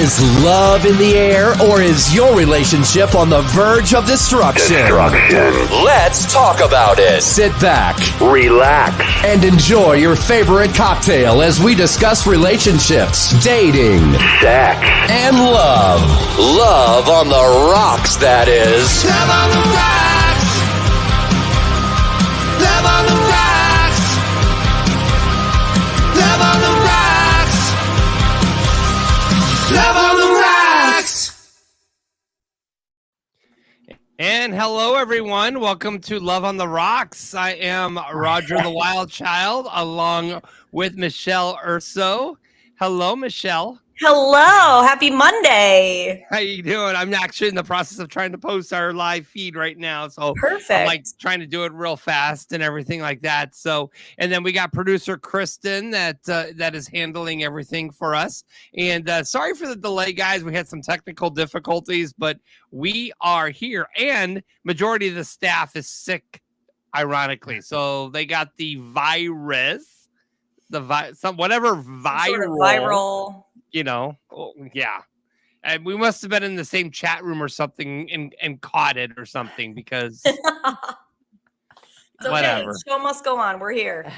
Is love in the air, or is your relationship on the verge of destruction? Let's talk about it. Sit back, relax, and enjoy your favorite cocktail as we discuss relationships, dating, sex, and love. Love on the rocks, that is. Love on the rocks. Love on the rocks. Love on the rocks. Love on the rocks. And hello, everyone. Welcome to Love on the Rocks. I am Roger the Wild Child, along with Michelle Urso. Hello, Michelle. Hello. Happy Monday. How you doing? I'm actually in the process of trying to post our live feed right now. So Perfect. I'm like trying to do it real fast and everything like that. So, and then we got producer Kristen that is handling everything for us. And sorry for the delay, guys. We had some technical difficulties, but we are here. And majority of the staff is sick, ironically. So they got the virus, whatever viral. Sort of viral. You know, yeah. And we must have been in the same chat room or something and caught it or something because It's okay. whatever. The show must go on. We're here.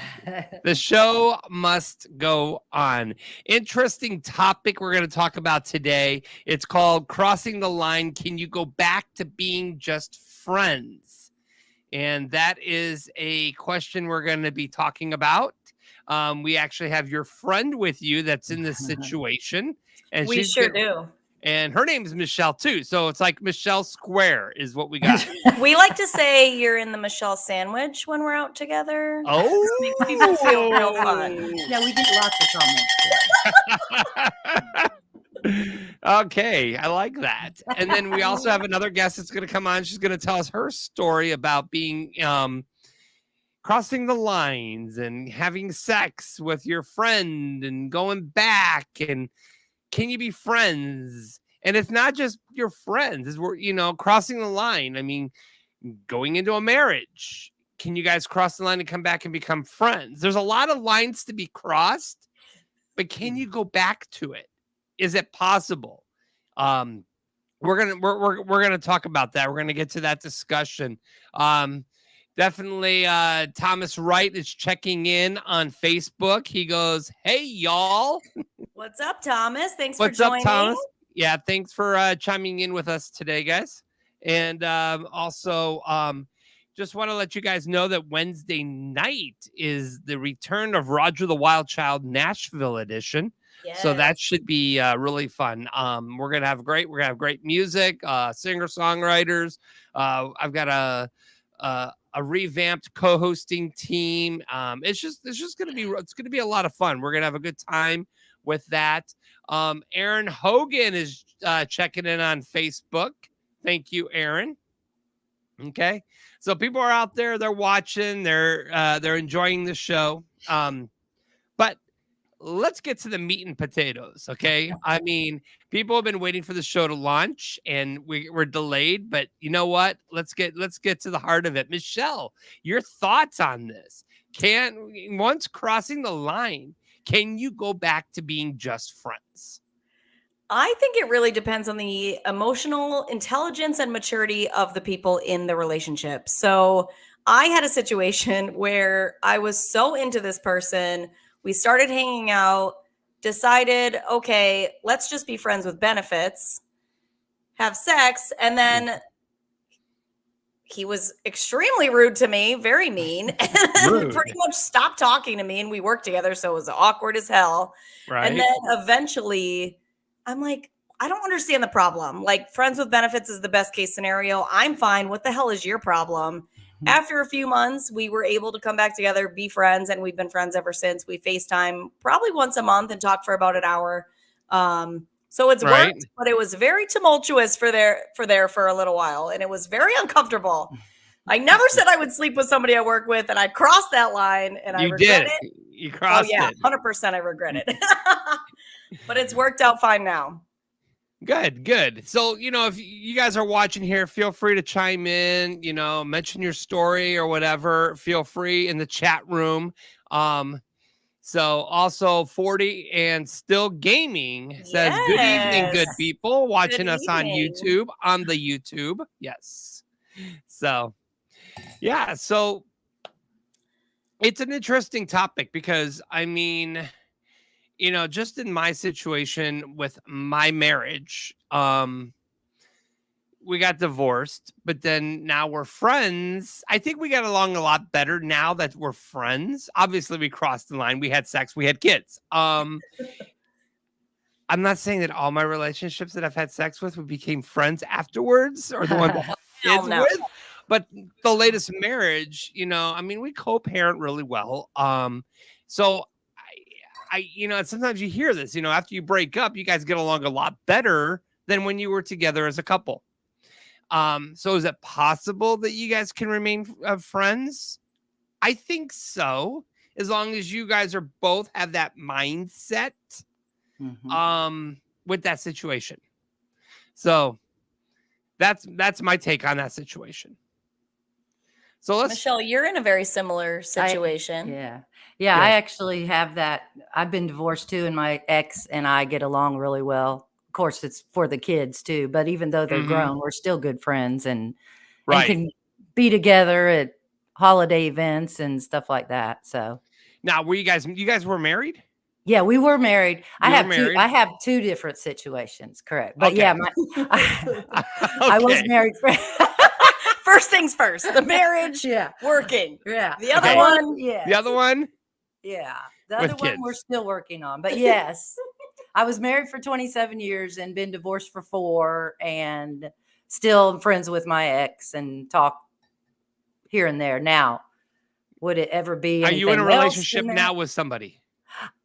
The show must go on. Interesting topic we're going to talk about today. It's called Crossing the Line. Can you go back to being just friends? And that is a question we're going to be talking about. We actually have your friend with you that's in this situation. And We sure do. And her name is Michelle, too. So it's like Michelle Square is what we got. We like to say you're in the Michelle sandwich when we're out together. Oh. Makes people feel real fun. Yeah, we get lots of comments. Okay, I like that. And then we also have another guest that's going to come on. She's going to tell us her story about being crossing the lines and having sex with your friend and going back, and can you be friends? And it's not just your friends, is we're, crossing the line. I mean, going into a marriage, can you guys cross the line and come back and become friends? There's a lot of lines to be crossed, but can you go back to it? Is it possible? We're gonna talk about that. We're gonna get to that discussion. Definitely, Thomas Wright is checking in on Facebook. He goes, "Hey, y'all." What's up, Thomas? Thanks What's for joining. up, Thomas? Yeah, thanks for chiming in with us today, guys. And also, just want to let you guys know that Wednesday night is the return of Roger the Wild Child Nashville edition. Yes. So that should be really fun. We're gonna have great music, singer-songwriters. I've got a revamped co-hosting team. It's gonna be a lot of fun. We're gonna have a good time with that. Aaron Hogan is checking in on Facebook. Thank you, Aaron. Okay, so people are out there, they're watching, they're enjoying the show. But let's get to the meat and potatoes, okay? I mean, people have been waiting for the show to launch, and we're delayed. But you know what? Let's get to the heart of it. Michelle, your thoughts on this? Once crossing the line, can you go back to being just friends? I think it really depends on the emotional intelligence and maturity of the people in the relationship. So I had a situation where I was so into this person. We started hanging out, decided, okay, let's just be friends with benefits, have sex. And then he was extremely rude to me, very mean, and pretty much stopped talking to me. And we worked together, so it was awkward as hell. Right. And then eventually I'm like, I don't understand the problem. Like, friends with benefits is the best case scenario. I'm fine. What the hell is your problem? After a few months, we were able to come back together, be friends, and we've been friends ever since. We FaceTime probably once a month and talk for about an hour. So it's worked, but it was very tumultuous for a little while, and it was very uncomfortable. I never said I would sleep with somebody I work with, and I crossed that line, and I regret it. You crossed it. 100% I regret it. But it's worked out fine now. Good. So, if you guys are watching here, feel free to chime in, mention your story or whatever. Feel free in the chat room. So also 40 and still gaming says, good evening, good Yes. people watching us on evening. YouTube, on the YouTube. Yes. So, yeah. So it's an interesting topic because, I mean, you know, just in my situation with my marriage, we got divorced, but then now we're friends. I think we got along a lot better now that we're friends. Obviously, we crossed the line. We had sex. We had kids. I'm not saying that all my relationships that I've had sex with, we became friends afterwards, or the ones I had kids no. with. But the latest marriage, you know, I mean, we co-parent really well. So you know, sometimes you hear this, you know, after you break up, you guys get along a lot better than when you were together as a couple. So is it possible that you guys can remain friends? I think so, as long as you guys are both have that mindset with that situation. So that's my take on that situation. So let's Michelle, you're in a very similar situation. Yeah. Yes. I actually have that. I've been divorced too, and my ex and I get along really well. Of course, it's for the kids too, but even though they're grown, we're still good friends and can be together at holiday events and stuff like that. So now, you guys were married? yeah, we were married. You were married? I have two different situations, correct? But Okay. yeah, I was Okay. married for First things first, the marriage, yeah. working. Yeah. The other Okay. one, Yes. The other one? Yeah. The With other one we're kids. still working on. But yes, I was married for 27 years and been divorced for 4 and still friends with my ex and talk here and there. Now, would it ever be Are you in a anything else relationship in that? now with somebody?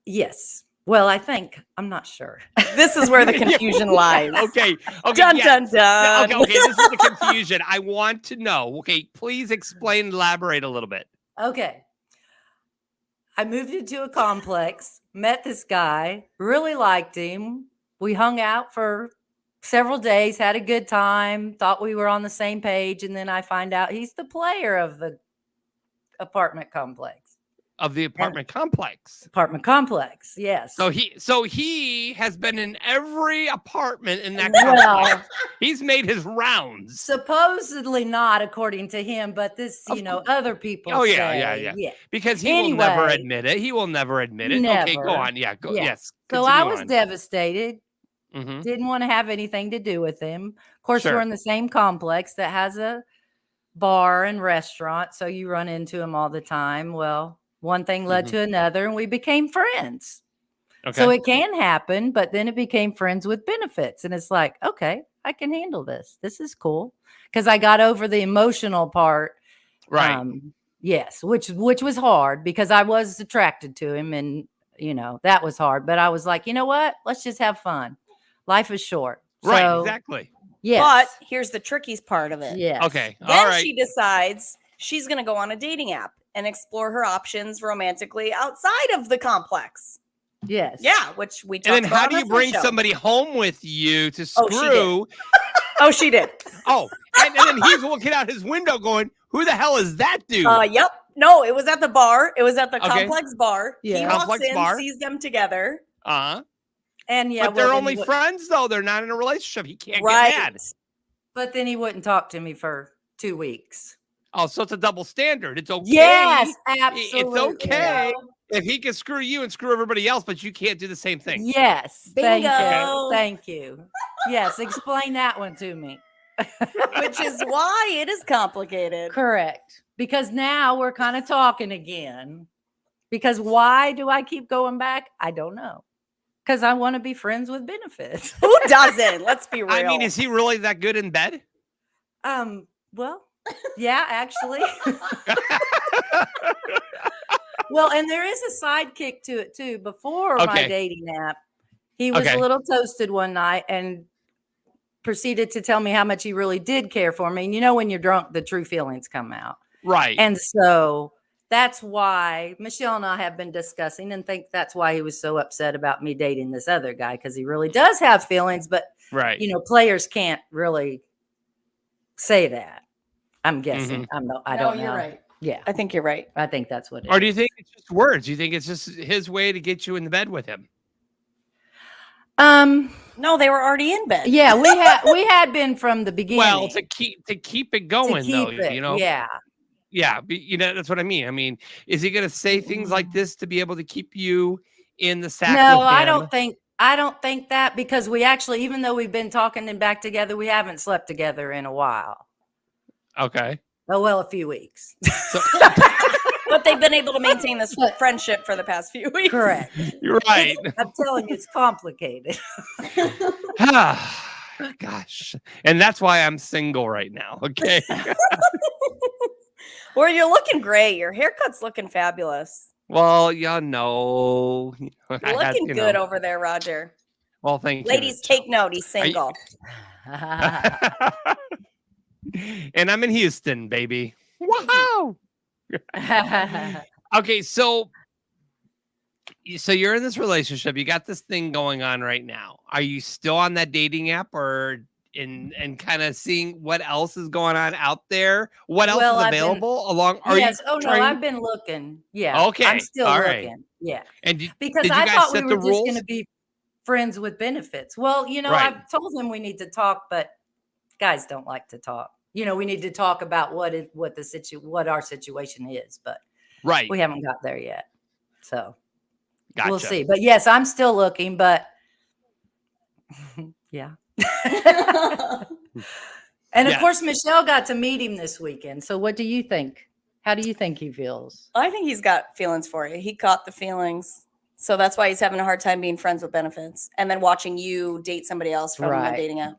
Yes. Well, I'm not sure. this is where the confusion lies. Okay. Dun, yeah. dun, dun. Okay, this is the confusion. I want to know. Okay, please explain, elaborate a little bit. Okay. I moved into a complex, met this guy, really liked him. We hung out for several days, had a good time, thought we were on the same page. And then I find out he's the player of the apartment complex. Of the apartment complex. Apartment complex, yes. So he has been in every apartment in that Well, complex. He's made his rounds. supposedly not, according to him, but this, other people Oh, say. yeah. Because he will never admit it. He will never admit it. Okay, go on. Yeah, go. Yeah. Yes. So I continue was on. devastated. Mhm. Didn't want to have anything to do with him. Of course, Sure. we're in the same complex that has a bar and restaurant, so you run into him all the time. Well, one thing led to another, and we became friends. Okay. So it can happen, but then it became friends with benefits. And it's like, okay, I can handle this. This is cool. Because I got over the emotional part. Right. Yes, which was hard because I was attracted to him, and that was hard. But I was like, you know what? Let's just have fun. Life is short. Right. So, Exactly. yes. But here's the trickiest part of it. Yes. Okay. Then All right. she decides she's going to go on a dating app and explore her options romantically outside of the complex. Yes. Yeah, which we talked And then about how on do you the bring show. somebody home with you to Oh, she screw? Oh, she did. Oh, and then he's looking out his window going, who the hell is that dude? Yep. No, it was at the bar. It was at the Okay. complex bar. Yeah. He Complex walks in, bar. sees them together. Uh-huh. And But they're only friends, though. They're not in a relationship. He can't Right. get mad. But then he wouldn't talk to me for 2 weeks. Oh, so it's a double standard. It's okay. Yes, absolutely. It's okay if he can screw you and screw everybody else, but you can't do the same thing. Yes. Thank you. Bingo. Thank you. Yes. Explain that one to me. Which is why it is complicated. Correct. Because now we're kind of talking again. Because why do I keep going back? I don't know. Because I want to be friends with benefits. Who doesn't? Let's be real. I mean, is he really that good in bed? Well, yeah, actually. Well, and there is a sidekick to it too. Before my dating app, he was a little toasted one night and proceeded to tell me how much he really did care for me. And when you're drunk, the true feelings come out. Right. And so that's why Michelle and I have been discussing and think that's why he was so upset about me dating this other guy, because he really does have feelings, but right. Players can't really say that. I'm guessing. I don't know. You're right. Yeah, I think you're right. I think that's what it Or do you is. think it's just words? Do you think it's just his way to get you in the bed with him? No, they were already in bed. Yeah, we had been from the beginning. Well, to keep it going, keep though, it, you know. yeah. Yeah, that's what I mean. I mean, is he going to say things like this to be able to keep you in the sack No, with him? I don't think that, because we actually, even though we've been talking and back together, we haven't slept together in a while. Okay. Oh, well, a few weeks. So, But they've been able to maintain this friendship for the past few weeks. Correct. you're right. I'm telling you, it's complicated. Gosh. And that's why I'm single right now. Okay. Or you're looking great. Your haircut's looking fabulous. Well, yeah, no. You're looking good over there, Roger. Well, thank you. Ladies, take note. He's single. And I'm in Houston, baby. Wow. Okay, so you're in this relationship. You got this thing going on right now. Are you still on that dating app, or and kind of seeing what else is going on out there? What else is available Yes. No, I've been looking. Yeah. Okay. I'm still All looking. right. Yeah. And because did you I guys thought set we were the just going rules? to be friends with benefits. Well, Right. I've told him we need to talk, but guys don't like to talk. We need to talk about what our situation is, but Right. we haven't got there yet. So Gotcha. we'll see. But yes, I'm still looking, but yeah. And of course, Michelle got to meet him this weekend. So what do you think? How do you think he feels? I think he's got feelings for you. He caught the feelings. So that's why he's having a hard time being friends with benefits and then watching you date somebody else from a dating app.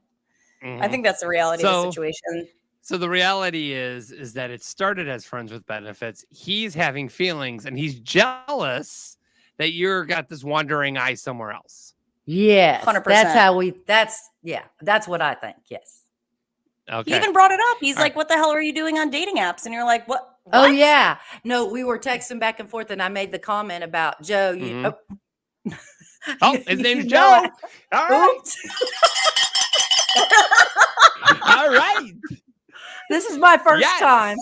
I think that's the reality of the situation. So the reality is that it started as friends with benefits. He's having feelings and he's jealous that you're got this wandering eye somewhere else. Yes. 100%. That's what I think. Yes. Okay. He even brought it up. He's like, what the hell are you doing on dating apps? And you're like, what? Oh, yeah. No, we were texting back and forth, and I made the comment about Joe. His name's Joe. All right. All right. This is my first time.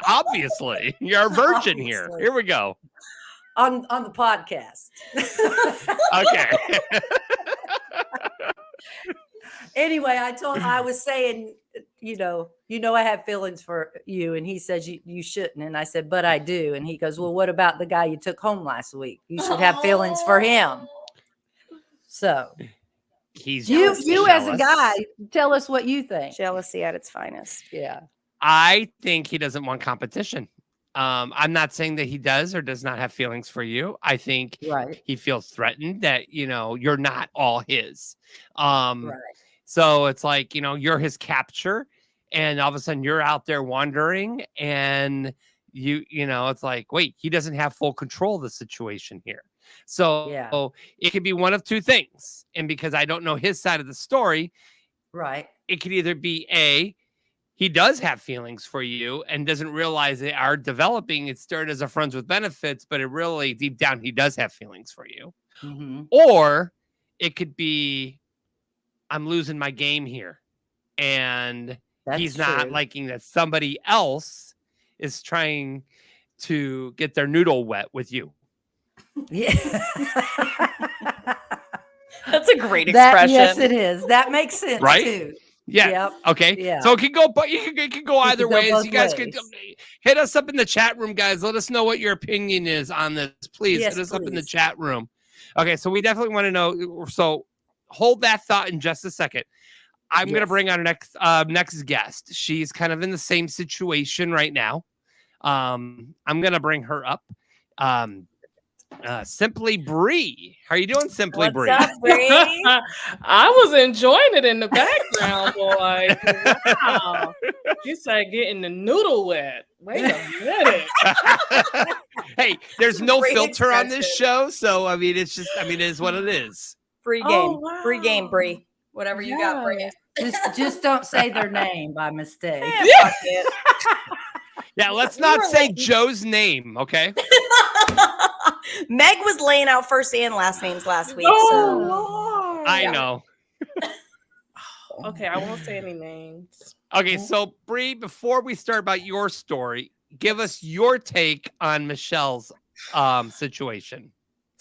Obviously. You're a virgin here. Here we go. On the podcast. Okay. Anyway, I was saying, I have feelings for you. And he says you shouldn't. And I said, but I do. And he goes, well, what about the guy you took home last week? You should have feelings for him. So you as a guy, tell us what you think. Jealousy at its finest. Yeah. I think he doesn't want competition. I'm not saying that he does or does not have feelings for you. I think he feels threatened that, you're not all his. So it's like, you're his capture and all of a sudden you're out there wandering and it's like, wait, he doesn't have full control of the situation here. So it could be one of two things. And because I don't know his side of the story, it could either be he does have feelings for you and doesn't realize they are developing. It started as a friends with benefits, but it really deep down, he does have feelings for you. Mm-hmm. Or it could be, I'm losing my game here. And he's not liking that somebody else is trying to get their noodle wet with you. Yeah. That's a great expression. Yes, it is. That makes sense too. Yeah. Yep. Okay. Yeah. So it can go, but it can go either way. You guys ways. could hit us up in the chat room, guys. Let us know what your opinion is on this. Please hit us up in the chat room. Okay. So we definitely want to know. So hold that thought in just a second. I'm going to bring on our next guest. She's kind of in the same situation right now. I'm going to bring her up. Simply Bree. How are you doing, Simply Bree? What's up, Bree? I was enjoying it in the background, boy. Wow. You said getting the noodle wet. Wait a minute. Hey, there's no Great filter on this expression. show, so it is what it is. Free game. Oh, wow. Free game, Bree. Whatever you got, Bree. Just don't say their name by mistake. Fuck it. Yeah, let's not say Joe's name, okay? Meg was laying out first and last names last week. Oh, So Lord. I know. okay, I won't say any names. Okay, so Bree, before we start about your story, give us your take on Michelle's situation.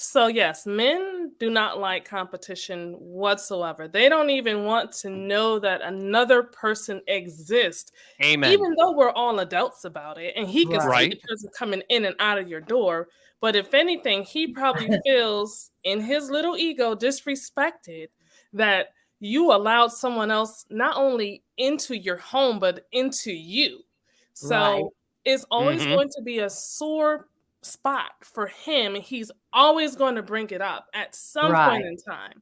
So yes, men do not like competition whatsoever. They don't even want to know that another person exists, Amen. even though we're all adults about it. And he can see Right. the person coming in and out of your door. But if anything, he probably feels in his little ego disrespected that you allowed someone else not only into your home, but into you. So Right. it's always Mhm. going to be a sore spot for him. And he's always going to bring it up at some point Right. in time.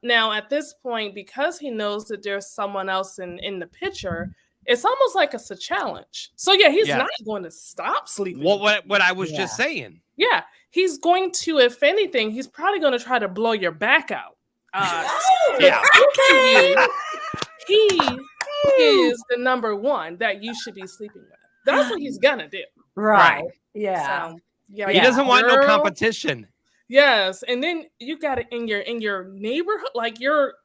Now at this point, because he knows that there's someone else in the picture, it's almost like it's a challenge. So yeah, he's Yes. not going to stop sleeping. What I was just saying. Yeah, he's going to, if anything, he's probably going to try to blow your back out. Yeah. Okay. He is the number one that you should be sleeping with. That's what he's gonna do. Right. Yeah. So yeah, He doesn't want no girl. competition. Yes, and then you got it in your neighborhood, like your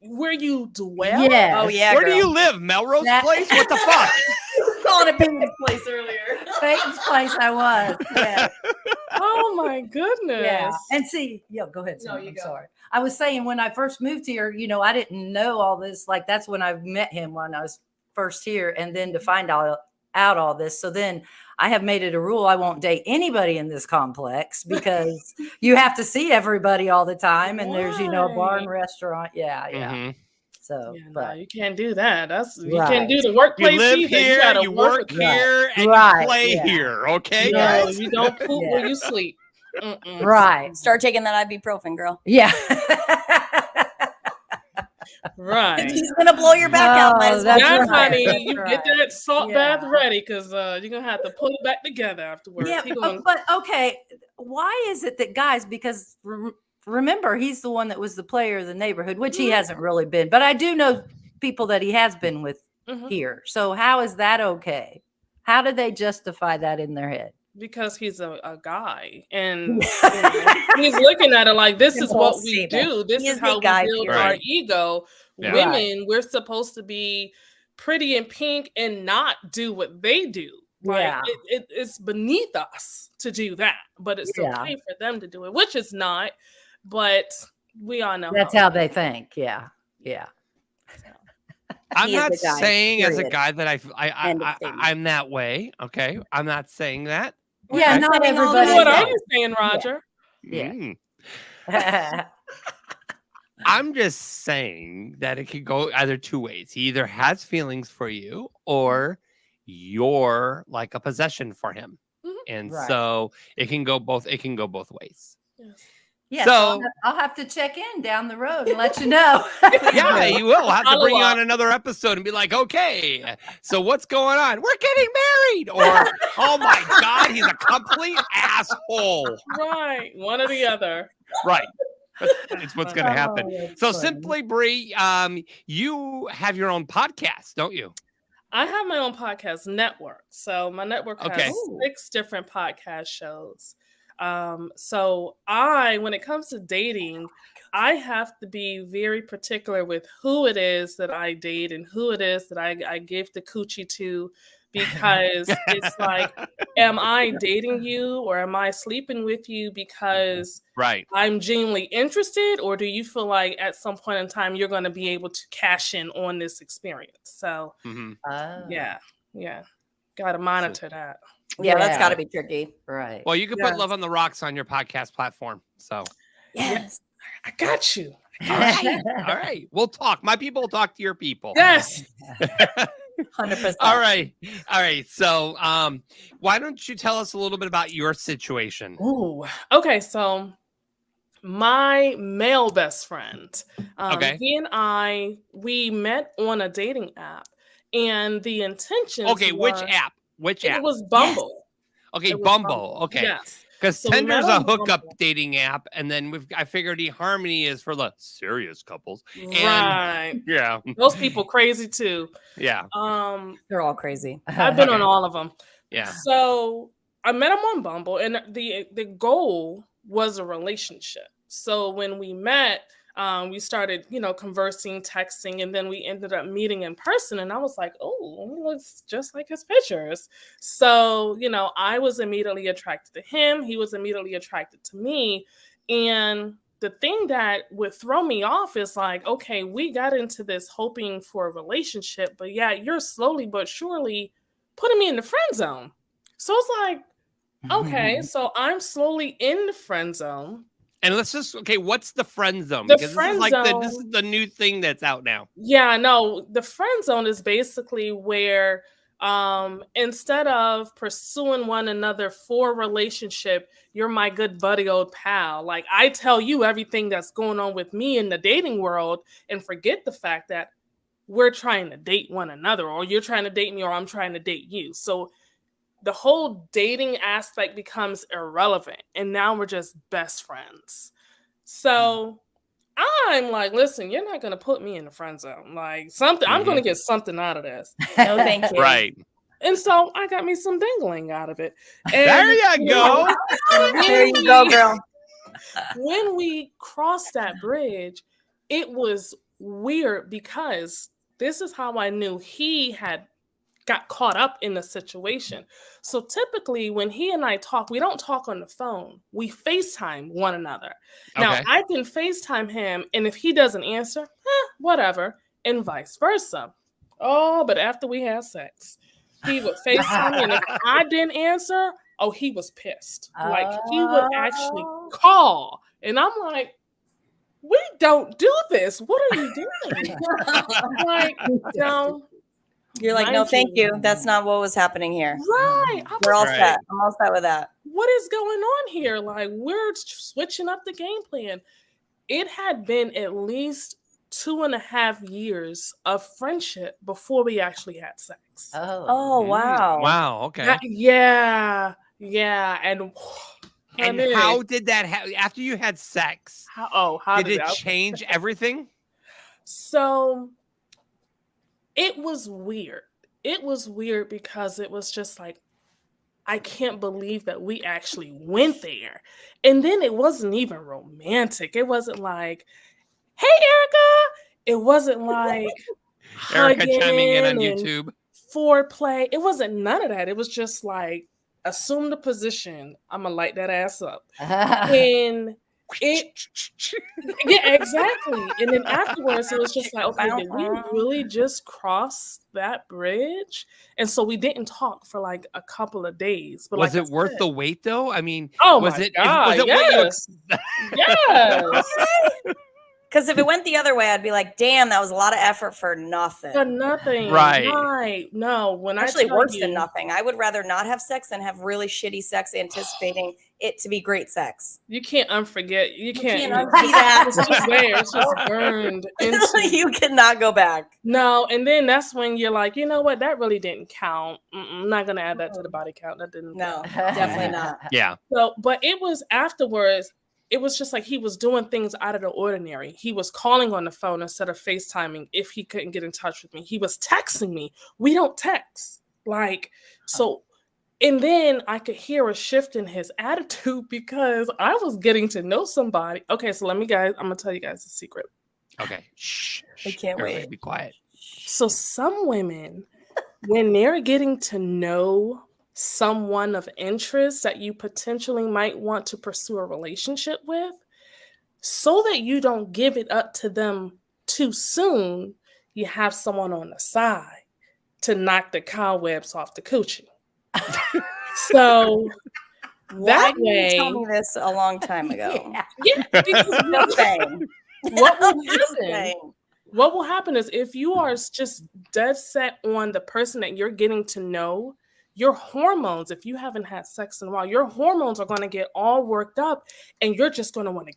where you dwell. Yes. Oh yeah, Where do girl. you live? Melrose That- Place? What the fuck? Calling it Peyton's place earlier. Peyton's place I was. Yeah. Oh my goodness. Yeah. And see, go ahead. No, Sam, you I'm go. sorry. I was saying when I first moved here, I didn't know all this. Like that's when I met him when I was first here. And then to find out all this. So then I have made it a rule I won't date anybody in this complex because you have to see everybody all the time. And there's, a bar and Right. restaurant. Yeah. Yeah. Mhm. So, Yeah, no, but you can't do that. You Right. can't do the workplace You live either. here, gotta you work with- here, and Right. you play Yeah. here. Okay, No, guys? you don't poop Yeah. where you sleep. Mm-mm. right. Start taking that ibuprofen, girl. Yeah. Right. He's gonna blow your back out. Might as well. That's Yeah, right. honey, That's you right. get that salt Yeah. bath ready because you're gonna have to put it back together afterwards. Yeah, He gonna- but okay, why is it that guys? Because remember, he's the one that was the player of the neighborhood, which he hasn't really been. But I do know people that he has been with Mhm. here. So how is that okay? How do they justify that in their head? because he's a guy and he's looking at it like this is what Impulse we statement. do. This He is is how a we guy, build period. our ego. Yeah. Women, we're supposed to be pretty and pink and not do what they do. Like Yeah. it's beneath us to do that, but it's Yeah. okay for them to do it, which is not. But we all know That's how they think. Yeah, yeah. I'm He is not a guy, saying as a period. guy that End of statement. I'm that way. Okay, I'm not saying that. Yeah, Okay. not Setting all everybody. those What Yeah. are you saying, Roger? Yeah. Mm. I'm just saying that it could go either two ways. He either has feelings for you or you're like a possession for him. Mhm. And Right. so it can go both ways. Yes. Yeah, So- I'll have to check in down the road and let you know. Yeah, you will. We'll have to bring you Follow on another episode and be like, okay, so what's going on? We're getting married. Or, oh my God, he's a complete asshole. Right. One or the other. Right. That's what's going to happen. Oh, that's So funny. simply, Bree, you have your own podcast, don't you? I have my own podcast network. So my network Okay. has 6 different podcast shows. So when it comes to dating, I have to be very particular with who it is that I date and who it is that I give the coochie to, because it's like, am I dating you or am I sleeping with you because Right. I'm genuinely interested, or do you feel like at some point in time you're going to be able to cash in on this experience? So Mhm. Oh, yeah, got to monitor that. Yeah, that's Yeah. got to be tricky. right. Well, you can put Yes. Love on the Rocks on your podcast platform. So, Yes. I got you. all right. All right. We'll talk. My people will talk to your people. Yes. 100%. All right. All right. So, why don't you tell us a little bit about your situation? Ooh. Okay. So my male best friend, Okay. he and we met on a dating app, and the intention. Okay. Which app? Which It app? was Bumble. Okay. It was Bumble. Okay. Yes. Because So we Tinder's met a on hookup Bumble. dating app, and then I figured eHarmony is for the serious couples. Right. Yeah. Those people crazy too. Yeah. They're all crazy. I've been on Okay. all of them. Yeah. So I met him on Bumble, and the goal was a relationship. So when we met, we started, conversing, texting, and then we ended up meeting in person. And I was like, oh, he looks just like his pictures. So, I was immediately attracted to him. He was immediately attracted to me. And the thing that would throw me off is like, okay, we got into this hoping for a relationship, but yeah, you're slowly but surely putting me in the friend zone. So it's like, okay, so I'm slowly in the friend zone. And what's the friend zone? The Because friend this is zone- the new thing that's out now. Yeah, no, the friend zone is basically where instead of pursuing one another for a relationship, you're my good buddy old pal. Like I tell you everything that's going on with me in the dating world and forget the fact that we're trying to date one another, or you're trying to date me, or I'm trying to date you. So the whole dating aspect becomes irrelevant, and now we're just best friends. So I'm like, listen, you're not gonna put me in the friend zone. Like something, I'm gonna get something out of this. No, thank you. Right. And so I got me some dingling out of it. And There you go. There you go, girl. When we crossed that bridge, it was weird because this is how I knew he had got caught up in the situation. So typically when he and I talk, we don't talk on the phone. We FaceTime one another. Now Okay. I can FaceTime him, and if he doesn't answer, whatever, and vice versa. Oh, but after we had sex, he would FaceTime me, and if I didn't answer, oh, he was pissed. Like he would actually call, and I'm like, we don't do this. What are you doing? Like, no. You're like, no, thank you. That's not what was happening here. Right. We're all Right. set. I'm all set with that. What is going on here? Like, we're switching up the game plan. It had been at least 2.5 years of friendship before we actually had sex. Oh, wow. Wow. Okay. Yeah. And And how did that happen? After you had sex, how did it change everything? So it was weird. It was weird because it was just like, I can't believe that we actually went there. And then it wasn't even romantic. It wasn't like, hey, Erica. It wasn't like Erica chiming in on hugging and YouTube. foreplay. It wasn't none of that. It was just like, assume the position. I'm going to light that ass up. And yeah, exactly. And then afterwards, it was just like, okay, did we really just cross that bridge? And so we didn't talk for like a couple of days. But Was like it worth the wait, though? I mean, oh was my it? God, Was it yes. Yes. Because if it went the other way, I'd be like, damn, that was a lot of effort for nothing. For nothing. Right. No, when Actually, I tell worse you, than nothing. I would rather not have sex than have really shitty sex, anticipating it to be great sex. you can't unforget. You can't unsee that. It's just there. It's just burned into You cannot go back. No, and then that's when you're like, you know what? That really didn't count. I'm not gonna add that to the body count. That didn't. No, count. definitely not. Yeah. So, but it was afterwards. It was just like he was doing things out of the ordinary. He was calling on the phone instead of FaceTiming if he couldn't get in touch with me. He was texting me. We don't text. Like, so, and then I could hear a shift in his attitude because I was getting to know somebody. Okay, so I'm gonna tell you guys a secret. Okay. Shh. I can't Everybody wait. Be quiet. So some women, when they're getting to know someone of interest that you potentially might want to pursue a relationship with, so that you don't give it up to them too soon, you have someone on the side to knock the cobwebs off the coochie. So Why that didn't you tell way, me this a long time ago? yeah, because Just saying. what will Just happen? saying. What will happen is if you are just dead set on the person that you're getting to know, your hormones, if you haven't had sex in a while, your hormones are going to get all worked up and you're just going to want to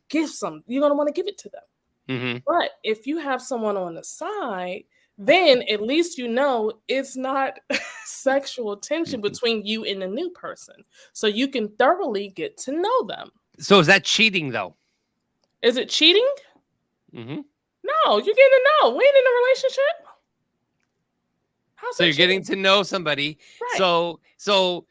you're going to want to give it to them. Mm-hmm. But if you have someone on the side, then at least you know it's not sexual tension between you and the new person. So you can thoroughly get to know them. So is that cheating, though? Is it cheating? Mm-hmm. No, you're getting to know. We ain't in a relationship. How's So that you're getting cheating? to know somebody. Right. So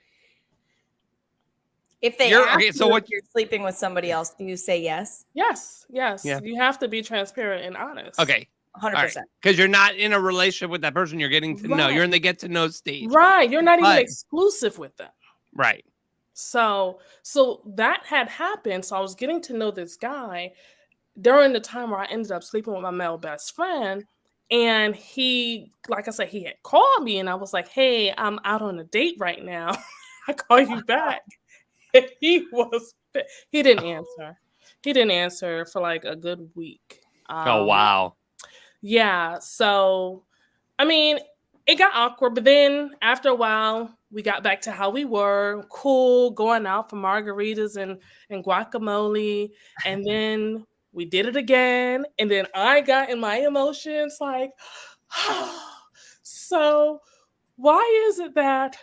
If they You're- ask okay, so you what- if you're sleeping with somebody else, do you say yes? Yes. Yeah. You have to be transparent and honest. Okay. 100%. Because you're not in a relationship with that person. You're getting to know. Right. You're in the get to know stage. Right. You're not even But- exclusive with them. Right. So that had happened. So I was getting to know this guy during the time where I ended up sleeping with my male best friend. And he, like I said, he had called me and I was like, hey, I'm out on a date right now. I call you back. And he didn't answer. He didn't answer for like a good week. Oh, wow. Yeah. So, I mean, it got awkward, but then after a while, we got back to how we were, cool, going out for margaritas and guacamole. And then we did it again. And then I got in my emotions like, so why is it that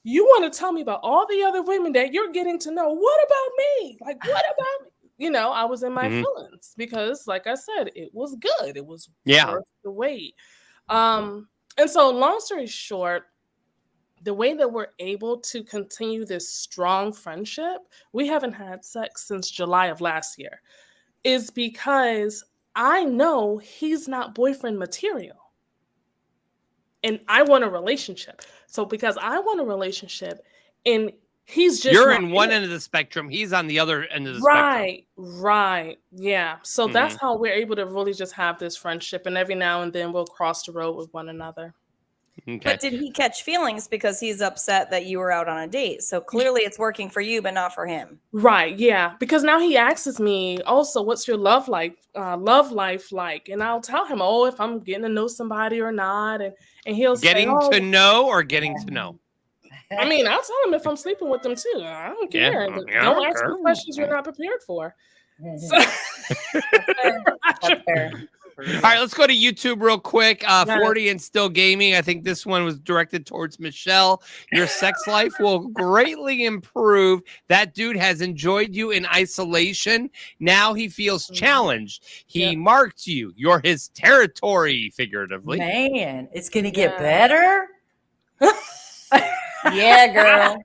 you want to tell me about all the other women that you're getting to know? What about me? Like, what about me? You know, I was in my feelings because, like I said, it was good. It was worth the wait. And so, long story short, the way that we're able to continue this strong friendship, we haven't had sex since July of last year, is because I know he's not boyfriend material. And I want a relationship. So because I want a relationship and he's just You're not in one it. end of the spectrum. He's on the other end of the spectrum. Right. Yeah. So that's how we're able to really just have this friendship. And every now and then we'll cross the road with one another. Okay. But did he catch feelings because he's upset that you were out on a date? So clearly it's working for you, but not for him. Right. Yeah. Because now he asks me also, what's your love life like? And I'll tell him, if I'm getting to know somebody or not. And he'll Getting say, to know or getting to know? I mean, I'll tell him if I'm sleeping with them too. I don't Yeah. care. Yeah, I Don't don't ask care. me questions you're not prepared for. So, That's fair. All right, let's go to YouTube real quick. 40 and Still Gaming. I think this one was directed towards Michelle. Your sex life will greatly improve. That dude has enjoyed you in isolation. Now he feels challenged. He marked you. You're his territory, figuratively. Man, it's going to get better. Yeah, girl.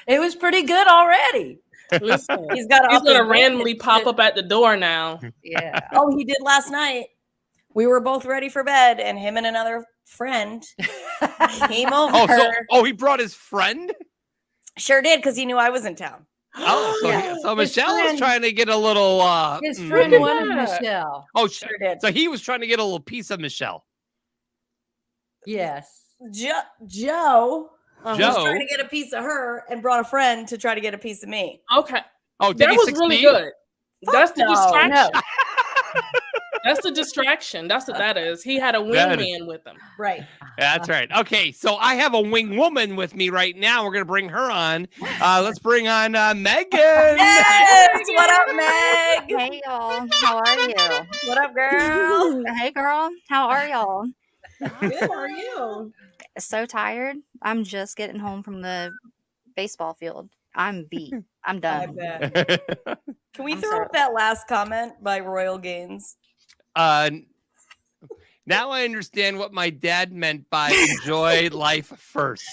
It was pretty good already. listen, He's got he's off his gonna bed. randomly pop up at the door now. Yeah. Oh, he did last night. We were both ready for bed, and him and another friend came over. He brought his friend? Sure did, because he knew I was in town. So Michelle was friend- trying to get a little His friend Look at wanted that. Michelle. Sure did. So he was trying to get a little piece of Michelle. Yes. Joe was Joe. trying to get a piece of her and brought a friend to try to get a piece of me. Okay. Oh, did That he was succeed? really good. That's the no, distraction. no. That's the distraction. That's what that is. He had a That wingman with him. Right. That's right. Okay, so I have a wing woman with me right now. We're gonna bring her on. Let's bring on Megan. Yes. What up, Meg? Hey y'all, how are you? What up, girl? Hey girl, how are y'all? Good. How are you? So tired. I'm just getting home from the baseball field. I'm beat. I'm I done. bet. Can we I'm throw sorry. up that last comment by Royal Gaines? Now I understand what my dad meant by enjoy life first.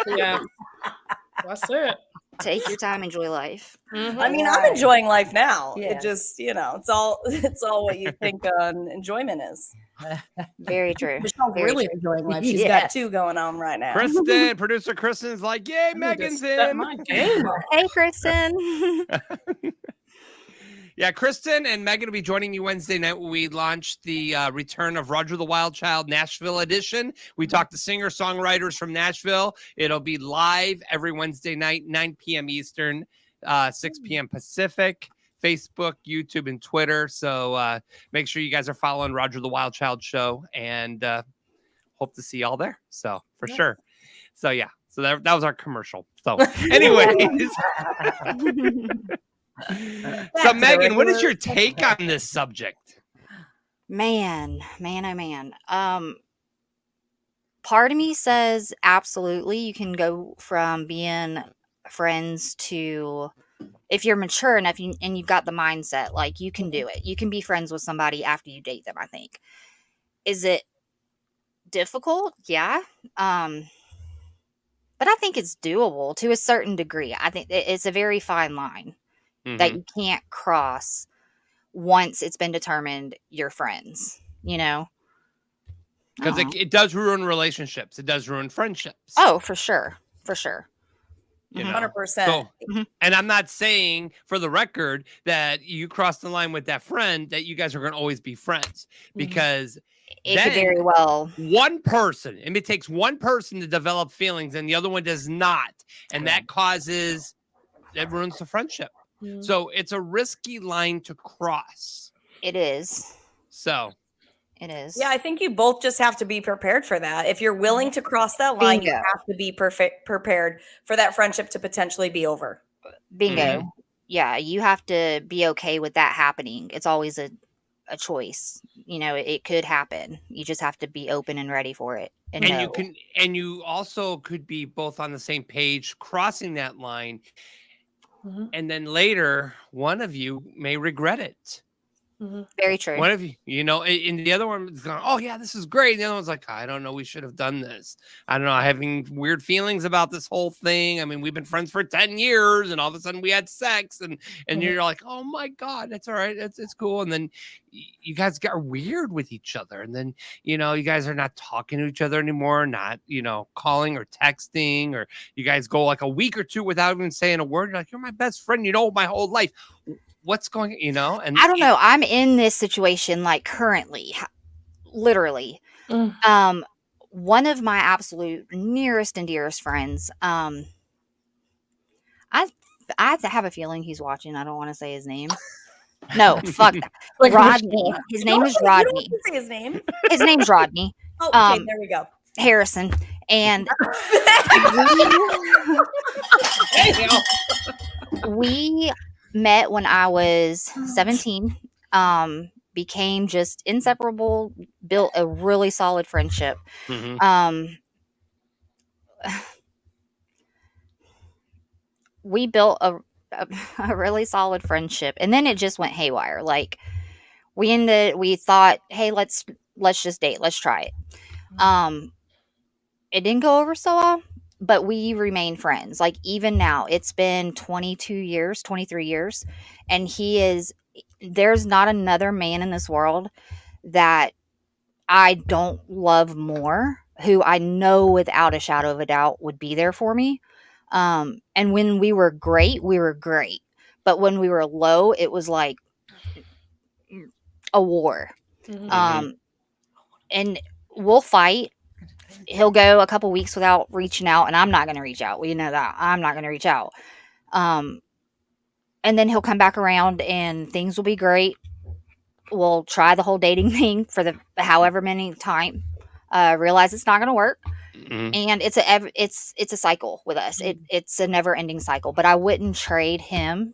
Yeah. That's it. Take your time, enjoy life. Mhm. I mean, I'm enjoying life now. Yes. It just, it's all what you think enjoyment is. Very true. Michelle's Very really true. enjoying life. She's got Yes. two going on right now. Kristen, producer Kristen's like, yay, I need to Megan's step in. my game up. Hey Kristen. Yeah, Kristen and Megan will be joining you Wednesday night when we launch the return of Roger the Wild Child Nashville edition. We talk to singer-songwriters from Nashville. It'll be live every Wednesday night, 9 p.m. Eastern, 6 p.m. Pacific, Facebook, YouTube, and Twitter. So make sure you guys are following Roger the Wild Child show and hope to see y'all there. So for sure. So yeah, so that was our commercial. So anyways. So Megan, what is your take on this subject? Man, oh man. Part of me says absolutely you can go from being friends to, if you're mature enough and you've got the mindset, like you can do it. You can be friends with somebody after you date them, I think. Is it difficult? Yeah. But but I think it's doable to a certain degree. I think it's a very fine line that Mhm. you can't cross once it's been determined you're friends, you know? Because Oh, it does ruin relationships. It does ruin friendships. oh, for sure. For sure. You Mhm. know? 100%. So, Mhm. and I'm not saying for the record that you cross the line with that friend that you guys are going to always be friends, because It could very then well. one person, and it takes one person to develop feelings and the other one does not. And that ruins the friendship. Mhm. So it's a risky line to cross. It is. So It is. Yeah, I think you both just have to be prepared for that. If you're willing to cross that line, you Bingo. have to be prepared for that friendship to potentially be over. Bingo. Mhm. Yeah, you have to be okay with that happening. It's always a choice. You know, it could happen. You just have to be open and ready for it. And and know. you also could be both on the same page crossing that line, Mhm. and then later one of you may regret it. Mhm. Very true. One of you, and the other one is going, oh yeah, this is great. And the other one's like, I don't know, we should have done this. I don't know, having weird feelings about this whole thing. I mean, we've been friends for 10 years and all of a sudden we had sex, and you're like, oh my God, that's all right. It's cool. And then you guys got weird with each other. And then, you guys are not talking to each other anymore, not, calling or texting, or you guys go like a week or two without even saying a word. You're like, you're my best friend, my whole life. What's going, and I don't know. I'm in this situation like currently, literally. Mm. One of my absolute nearest and dearest friends, I have a feeling he's watching. I don't want to say his name. No, fuck that. Like Rodney. His You name don't is have to- You don't have Rodney. to say his name. His name's Rodney Oh, okay, Um, there we go. Harrison. And we met when I was 17. Became just inseparable, built a really solid friendship. Mhm. We built a really solid friendship, and then it just went haywire. Like we thought, hey, let's just date, let's try it. It didn't go over so well, but we remain friends. Like even now, it's been 22 years, 23 years, and there's not another man in this world that I don't love more, who I know without a shadow of a doubt would be there for me. And when we were great, we were great. But when we were low, it was like a war. And we'll fight. He'll go a couple weeks without reaching out, and I'm not going to reach out. We know that. I'm not going to reach out. And then he'll come back around and things will be great. We'll try the whole dating thing for the however many time. Realize it's not going to work. Mhm. And it's a cycle with us. It's a never ending cycle. But I wouldn't trade him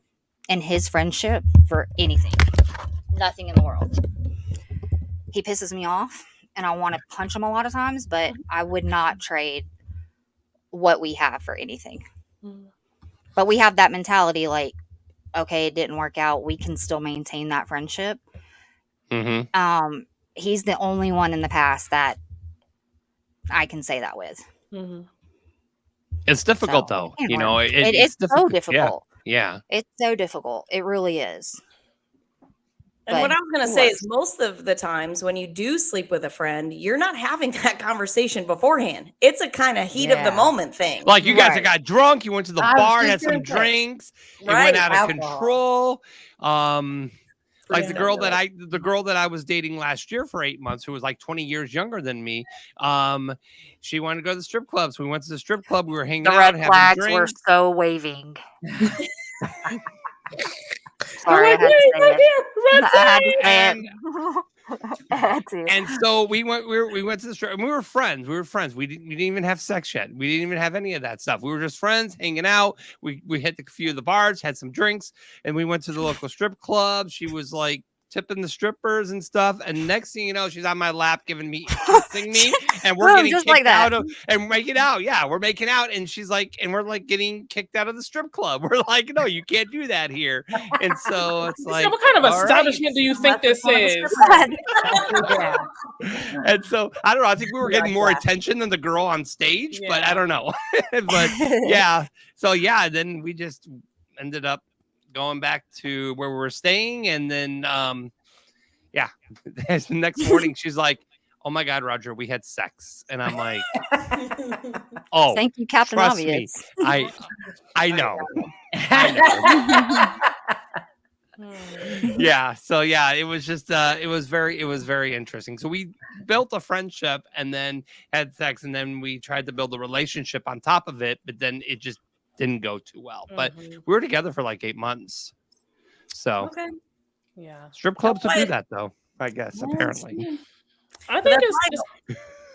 and his friendship for anything. Nothing in the world. He pisses me off, and I want to punch him a lot of times, but I would not trade what we have for anything. But we have that mentality, like, okay, it didn't work out. We can still maintain that friendship. Mhm. He's the only one in the past that I can say that with. It's difficult So, though, it can work. It's so difficult. difficult. Yeah. It's so difficult. It really is. And what But I was going to it say works. is most of the times when you do sleep with a friend, you're not having that conversation beforehand. It's a kind of heat of the Yeah. moment thing. Like you guys Right. got drunk, you went to the I was bar, just had some gonna say. drinks, it Right. went out of Alcohol. control. Like the girl that Rihanna, I was dating last year for 8 months, who was like 20 years younger than me. She wanted to go to the strip club. So we went to the strip club. We were hanging The out, red having flags were drinks. so waving. I'm Sorry, I like, had to wait, say right it. here, red I had to flag. say And it. I had to. And so we went to the strip, and we were friends. We didn't even have sex yet. We didn't even have any of that stuff. We were just friends, hanging out. We hit a few of the bars, had some drinks, and we went to the local strip club. She was like tipping the strippers and stuff. And next thing you know, she's on my lap, kissing me, and we're getting just kicked like that. out of, and making out. Yeah, we're making out, and she's like, and we're like getting kicked out of the strip club. We're like, no, you can't do that here. And so it's So like, what kind of all right. establishment do you think this is? Yeah. And so I don't know. I think we were getting more attention than the girl on stage, but I don't know. But yeah, so yeah, then we just ended up going back to where we were staying, and then yeah, the next morning she's like, "Oh my God, Roger, we had sex," and I'm like, "Oh, Thank you, Captain trust Obvious. me, I know." Yeah, so yeah, it was just it was very interesting. So we built a friendship and then had sex, and then we tried to build a relationship on top of it, but then it just didn't go too well. But we were together for like 8 months. So Okay. Yeah. strip clubs will do that though, I guess, apparently. I think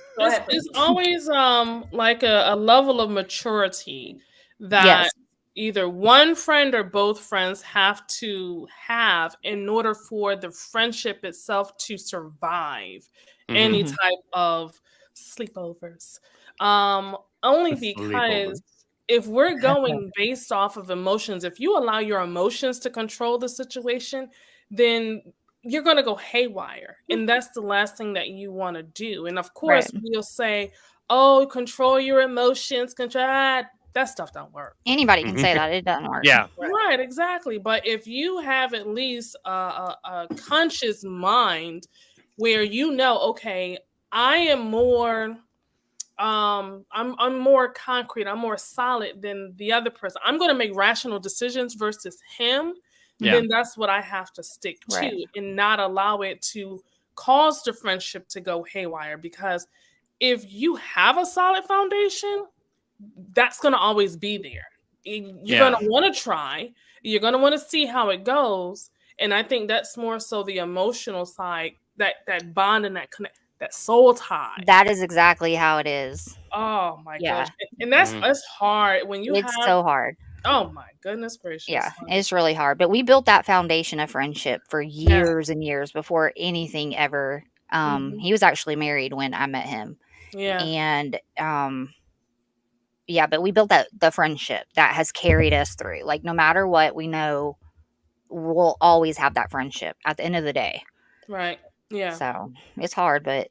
it's always like a level of maturity that Yes. either one friend or both friends have to have in order for the friendship itself to survive any type of sleepovers. Only because if we're going based off of emotions, if you allow your emotions to control the situation, then you're going to go haywire. And that's the last thing that you want to do. And of course, we'll say, oh, control your emotions, control that stuff don't work. Anybody can say that. It doesn't work. Yeah. Right, exactly. But if you have at least a conscious mind where you know, okay, I am more I'm more concrete, I'm more solid than the other person. I'm going to make rational decisions versus him. Then that's what I have to stick to and not allow it to cause the friendship to go haywire. Because if you have a solid foundation, that's going to always be there. You're going to want to try. You're going to want to see how it goes. And I think that's more so the emotional side, that bond and that connect, that soul tie. That is exactly how it is. Oh my gosh. And that's hard when you It's so hard. Oh my goodness gracious. Yeah, it's really hard. But we built that foundation of friendship for years and years before anything ever. He was actually married when I met him. Yeah. And but we built the friendship that has carried us through. Like no matter what, we know we'll always have that friendship at the end of the day. Right. Yeah. So it's hard, but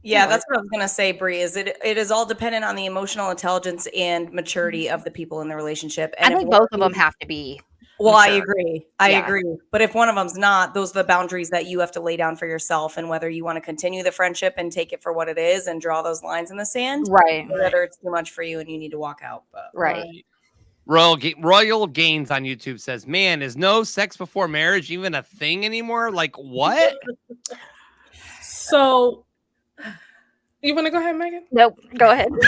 yeah, that's what I was gonna say, Bree. Is it is all dependent on the emotional intelligence and maturity of the people in the relationship. And I think both of them have to be. Well, mature. I agree. I agree. But if one of them's not, those are the boundaries that you have to lay down for yourself, and whether you want to continue the friendship and take it for what it is and draw those lines in the sand, right? Or whether it's too much for you and you need to walk out. But right. Royal Gains on YouTube says, "Man, is no sex before marriage even a thing anymore? Like what?" So, you want to go ahead, Megan? Nope. Go ahead. So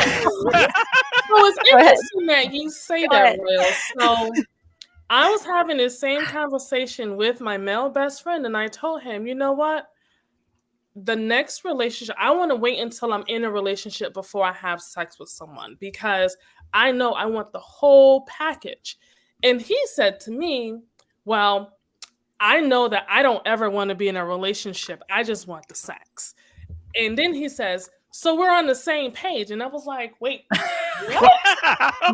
it's interesting that you say that, Royal. So I was having this same conversation with my male best friend, and I told him, you know what? The next relationship, I want to wait until I'm in a relationship before I have sex with someone, because I know I want the whole package. And he said to me, well, I know that I don't ever want to be in a relationship. I just want the sex. And then he says, so we're on the same page. And I was like, wait, what?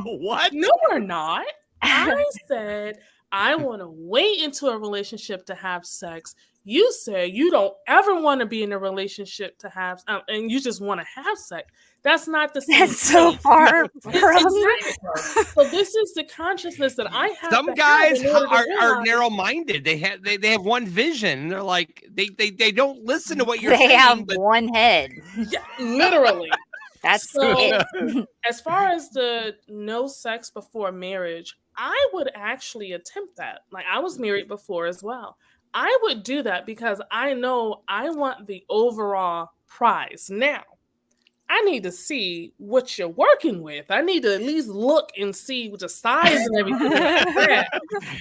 What? No, we're not. I said, I want to wait into a relationship to have sex. You say you don't ever want to be in a relationship to have, and you just want to have sex. That's not the same. That's so far from. Exactly. So this is the consciousness that I have. Some guys are narrow-minded. They have one vision. They're like they don't listen to what you're saying. They have one head. Yeah, literally. That's so, it. As far as the no sex before marriage, I would actually attempt that. Like I was married before as well. I would do that because I know I want the overall prize. Now, I need to see what you're working with. I need to at least look and see the size and everything like that.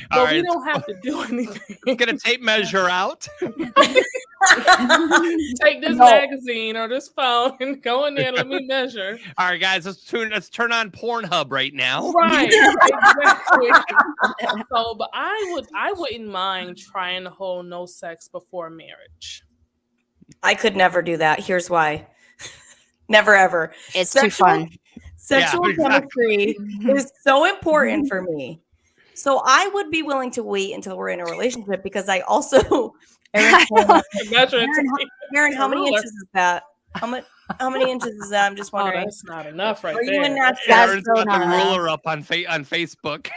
But we don't have to do anything. Get a tape measure out. Take this magazine or this phone and go in there. Let me measure. All right, guys, let's turn on Pornhub right now. Right, exactly. So, but I wouldn't mind trying the whole no sex before marriage. I could never do that. Here's why. Never ever. It's too fun. Sexual chemistry is so important for me. So I would be willing to wait until we're in a relationship because I also Aaron, how many inches is that? How many inches is that? I'm just wondering. That's not enough right Are there. you in that? Aaron's got the ruler up on Facebook.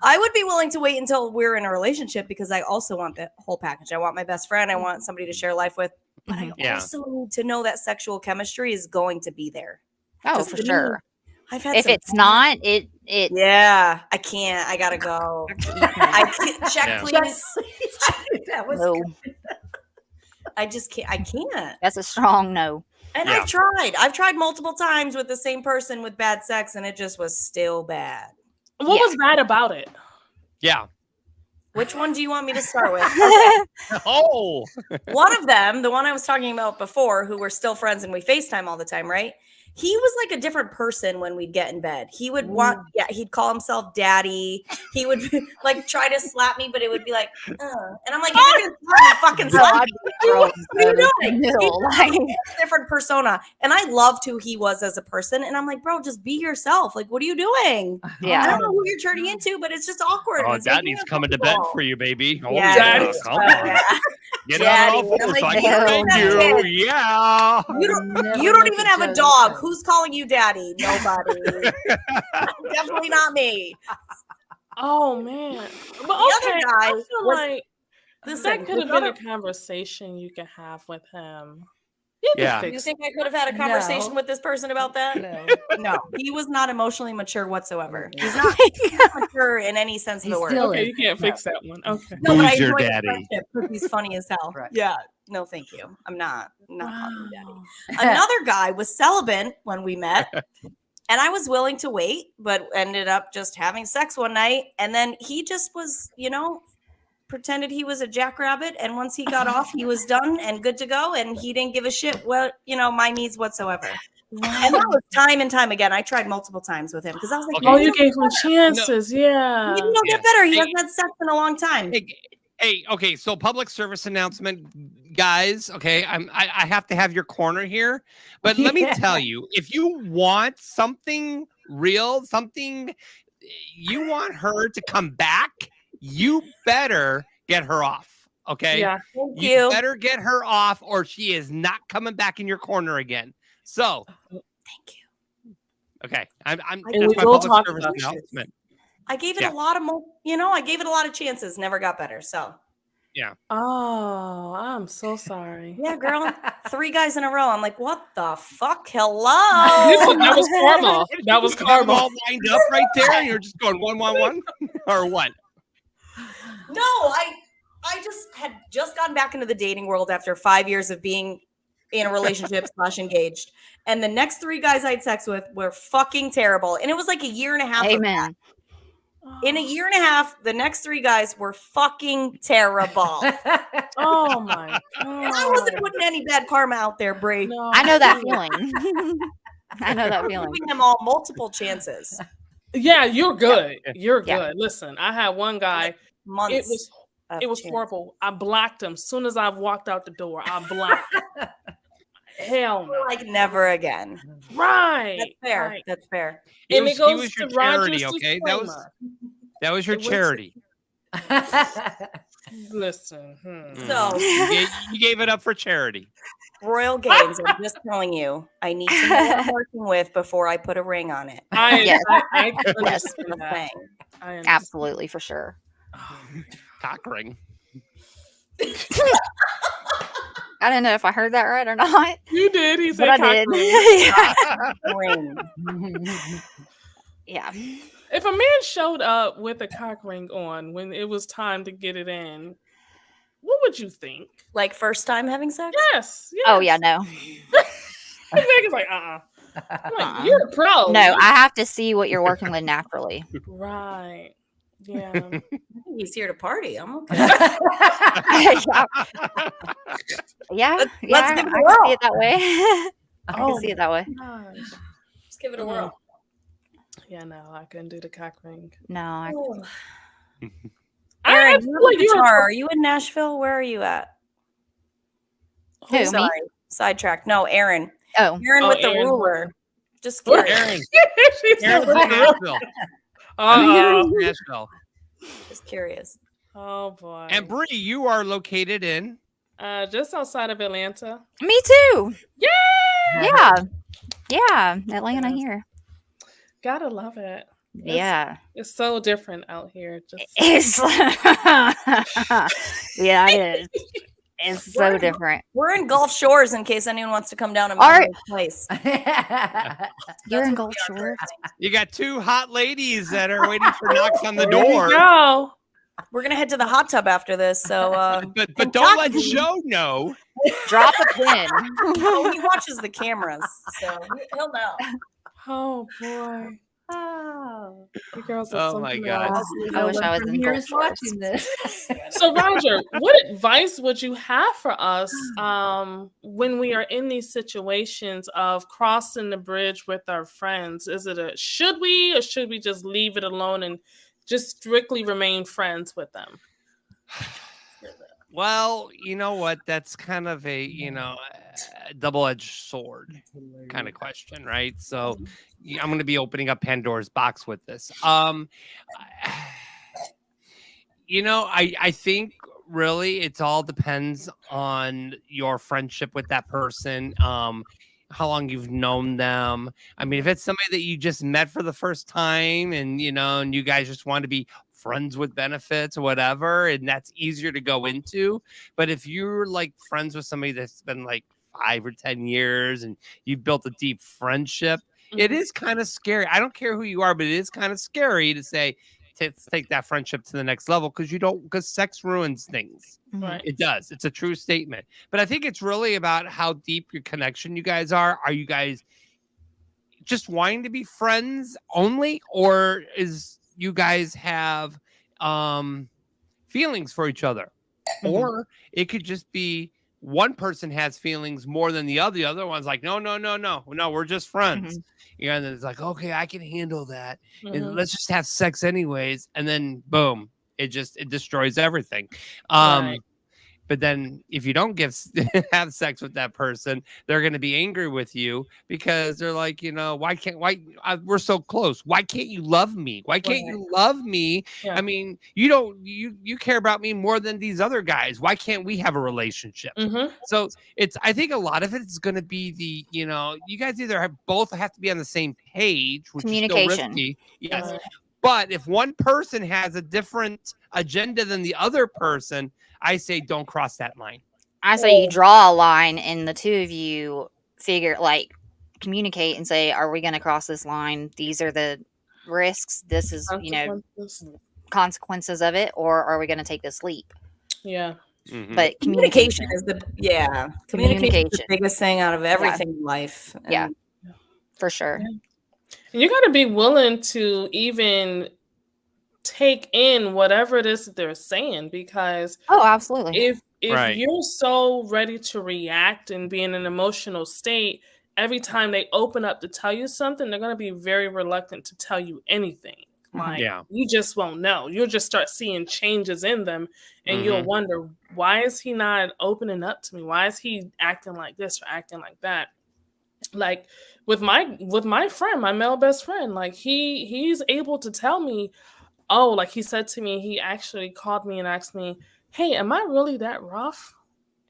I would be willing to wait until we're in a relationship because I also want the whole package. I want my best friend. I want somebody to share life with. But I also need to know that sexual chemistry is going to be there. Oh, for sure. I've had if it's not, it yeah, I can't. I gotta go. I can't. Check, please. That was good. I just can't. I can't. That's a strong no. And I've tried multiple times with the same person with bad sex, and it just was still bad. What was bad about it? Yeah. Which one do you want me to start with? Oh, one of them, the one I was talking about before, who we're still friends and we FaceTime all the time, right? He was like a different person when we'd get in bed. He would he'd call himself daddy. He would like try to slap me, but it would be like, and I'm like, you're gonna fucking slap me. What are you doing? He's a different persona. And I loved who he was as a person. And I'm like, bro, just be yourself. Like, what are you doing? Yeah. I don't know who you're turning into, but it's just awkward. Oh, daddy's coming to bed for you, baby. Oh, yeah. Come on. Get on all fours so I can beg you. Yeah. You don't even have a dog. Who's calling you daddy? Nobody. Definitely not me. Oh man. But the other guy was that could have been a conversation you could have with him. You think I could have had a conversation with this person about that? No. He was not emotionally mature whatsoever. He's not mature in any sense of the word. Okay, you can't fix that one. Okay. No, but I Who's your enjoy daddy? He's funny as hell. Right. Yeah. No, thank you. I'm not calling you daddy. Another guy was celibate when we met. And I was willing to wait, but ended up just having sex one night. And then he just was, pretended he was a jackrabbit. And once he got off, he was done and good to go. And he didn't give a shit my needs whatsoever. Wow. And that was time and time again. I tried multiple times with him because I was like, you gave him chances. No. Yeah. He didn't get better. He hasn't had sex in a long time. Hey, okay. So public service announcement, guys. Okay. I have to have your corner here, but let me tell you, if you want something real, something you want her to come back, you better get her off. Okay. Yeah. You better get her off or she is not coming back in your corner again. So thank you. Okay. I'm that's my public service announcement. I gave it a lot of I gave it a lot of chances, never got better. So yeah. Oh, I'm so sorry. Yeah, girl. 3 guys in a row. I'm like, what the fuck? Hello. That was karma. That was karma. All lined up right there, and you're just going 1, 1, 1, or what? No, I just had gone back into the dating world after 5 years of being in a relationship / engaged. And the next 3 guys I had sex with were fucking terrible. And it was like a year and a half. Amen. In a year and a half, the next 3 guys were fucking terrible. Oh my God. I wasn't putting any bad karma out there, Brie. No. I know that feeling. I know that feeling. Giving them all multiple chances. Yeah, you're good. You're good. Listen, I had one guy. Months. It was horrible. I blocked him as soon as I walked out the door. I blocked him. Hell no. Like never again. Right. That's fair. Right. That's fair. And it goes was your to charity, Roger's okay? disclaimer. That was your charity. Listen. So you gave it up for charity. Royal Games, I'm just telling you, I need to know what I'm working with before I put a ring on it. Yes. I Yes. Absolutely, for sure. Cock ring. I don't know if I heard that right or not. You did. He said but I did. Ring. Yeah. If a man showed up with a cock ring on when it was time to get it in, what would you think? Like first time having sex? Yes. Oh yeah, no. It's like, like, you're a pro. No, I have to see what you're working with naturally. Right. Yeah. I think he's here to party. I'm okay. Yeah, Let's yeah, give it a I can whirl. see it that way. I can Oh see it that way. gosh. Let's give it a whirl. Yeah, no, I couldn't do the cock ring. No, I, Oh. I Aaron, feel you like have a you're guitar. Are you in Nashville? Where are you at? Who, me? Sorry, sidetracked. No, Aaron. Oh, Aaron with the Aaron. ruler. Just What? curious. Aaron, She said, Aaron's in "What the hell?" Nashville. Uh-oh. Aaron's in Nashville. Just curious. Oh boy. And Bree, you are located in. Just outside of Atlanta. me too. Yay! Yeah, Atlanta here. Gotta love it. Yeah, It's so different out here. Just it's yeah, it is. It's so different. We're in Gulf Shores in case anyone wants to come down and Are- visit this place. You're in what Gulf we are Shores. currently. You got two hot ladies that are waiting for knocks on the there you door. go. We're gonna head to the hot tub after this. So But don't let Kentucky. Joe know. Drop a pin. Oh, he watches the cameras, so he'll know. Oh boy. Oh. You girls are Oh my something God. else. I wish I was in here Gulf is Shores. watching this. So Roger, what advice would you have for us when we are in these situations of crossing the bridge with our friends? Is it a should we or should we just leave it alone and just strictly remain friends with them? Well, you know what? That's kind of a, double-edged sword kind of question, right? So I'm going to be opening up Pandora's box with this. I think really it all depends on your friendship with that person, how long you've known them. I mean, if it's somebody that you just met for the first time and, and you guys just want to be friends with benefits or whatever, and that's easier to go into. But if you're like friends with somebody that's been like 5 or 10 years and you've built a deep friendship, it is kind of scary. I don't care who you are, but it is kind of scary to say, take that friendship to the next level because sex ruins things. Right. It does. It's a true statement. But I think it's really about how deep your connection you guys are. Are you guys just wanting to be friends only, or is you guys have feelings for each other? Or it could just be one person has feelings more than the other. The other one's like, no, we're just friends. And then it's like, okay, I can handle that. And let's just have sex anyways. And then boom, it destroys everything. Right. But then if you don't have sex with that person, they're going to be angry with you because they're like, we're so close. Why can't you love me? Why can't you love me? Yeah. I mean, you care about me more than these other guys. Why can't we have a relationship? So I think a lot of it is going to be you guys either both have to be on the same page, which Communication. is still risky. Yes. But if one person has a different agenda than the other person, I say don't cross that line. I say you draw a line and the two of you communicate and say, are we going to cross this line? These are the risks. This is, consequences of it. Or are we going to take this leap? Yeah. But Communication is communication is the biggest thing out of everything in life. Yeah, for sure. And you got to be willing to even take in whatever it is that they're saying, because absolutely. If you're so ready to react and be in an emotional state, every time they open up to tell you something, they're going to be very reluctant to tell you anything. Like, you just won't know. You'll just start seeing changes in them, and you'll wonder, why is he not opening up to me? Why is he acting like this or acting like that? Like with my friend, my male best friend, like he's able to tell me, like he said to me, he actually called me and asked me, hey, am I really that rough?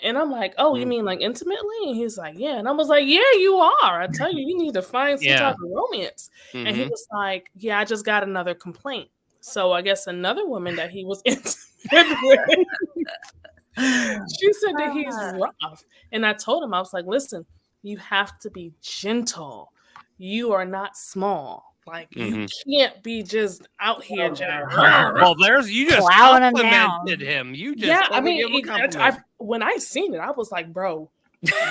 And I'm like, oh, you mean like intimately? And he's like, yeah. And I was like, yeah, you are. I tell you, you need to find some type of romance. And he was like, yeah, I just got another complaint. So I guess another woman that he was intimate with, she said that he's rough. And I told him, I was like, listen, you have to be gentle. You are not small. Like, you can't be just out here. Well, you just complimented him. You just when I seen it, I was like, bro,